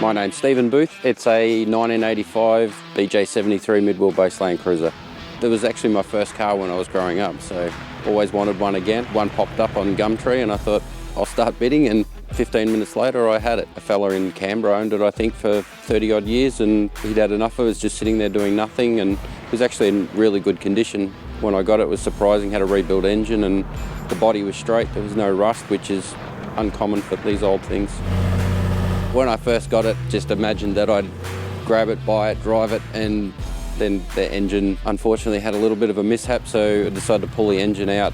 My name's Stephen Booth. It's a 1985 BJ74 mid-wheelbase LandCruiser. It was actually my first car when I was growing up, so always wanted one again. One popped up on Gumtree and I thought I'll start bidding, and 15 minutes later I had it. A fella in Canberra owned it, I think, for 30 odd years, and he'd had enough of it. It was just sitting there doing nothing, and it was actually in really good condition. When I got it, it was surprising. Had a rebuilt engine and the body was straight. There was no rust, which is uncommon for these old things. When I first got it, just imagined that I'd grab it, buy it, drive it, and then the engine unfortunately had a little bit of a mishap, so I decided to pull the engine out,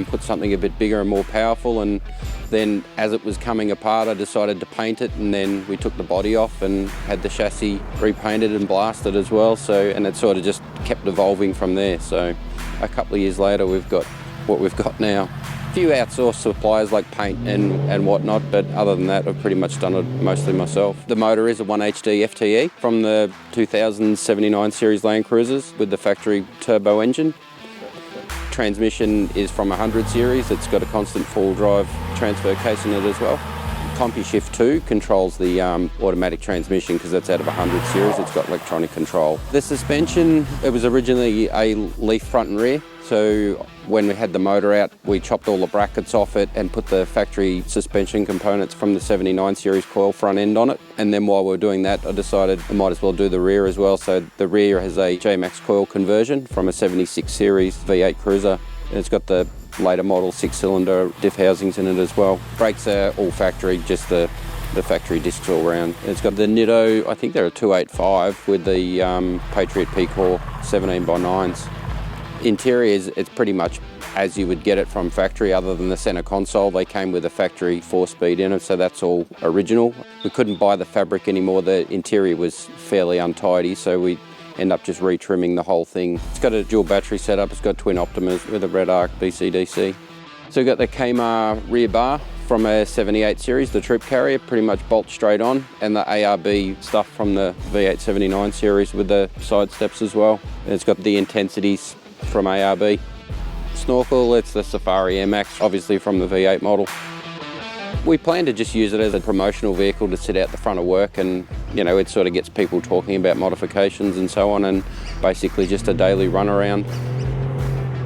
put something a bit bigger and more powerful, and then as it was coming apart I decided to paint it, and then we took the body off and had the chassis repainted and blasted as well, and it sort of just kept evolving from there. So a couple of years later we've got what we've got now. A few outsourced suppliers like paint and whatnot, but other than that I've pretty much done it mostly myself. The motor is a 1HD FTE from the 2079 series Land Cruisers with the factory turbo engine. Transmission is from 100 series. It's got a constant full drive transfer case in it as well. CompuShift 2 controls the automatic transmission because that's out of 100 series. It's got electronic control. The suspension, it was originally a leaf front and rear. So when we had the motor out, we chopped all the brackets off it and put the factory suspension components from the 79 series coil front end on it. And then while we were doing that, I decided I might as well do the rear as well. So the rear has a J-Max coil conversion from a 76 series V8 Cruiser. And it's got the later model 6-cylinder diff housings in it as well. Brakes are all factory, just the factory discs all round. It's got the Nitto, I think they're a 285 with the Patriot P-Core 17x9s. Interior it's pretty much as you would get it from factory, other than the center console. They came with a factory 4-speed in it, so that's all original. We couldn't buy the fabric anymore. The interior was fairly untidy, so we end up just re-trimming the whole thing. It's got a dual battery setup. It's got twin Optimas with a red arc BCDC. So we've got the Kmart rear bar from a 78 series, the troop carrier, pretty much bolt straight on, and the ARB stuff from the V8 79 series with the side steps as well. And it's got the intensities from ARB. Snorkel, it's the Safari MX, obviously from the V8 model. We plan to just use it as a promotional vehicle to sit out the front of work, and it sort of gets people talking about modifications and so on, and basically just a daily run around.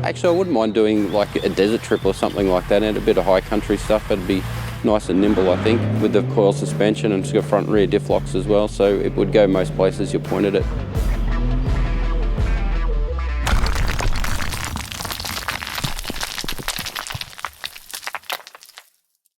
Actually, I wouldn't mind doing like a desert trip or something like that, and a bit of high country stuff. It'd be nice and nimble, I think, with the coil suspension, and it's got front and rear diff locks as well, so it would go most places you pointed it.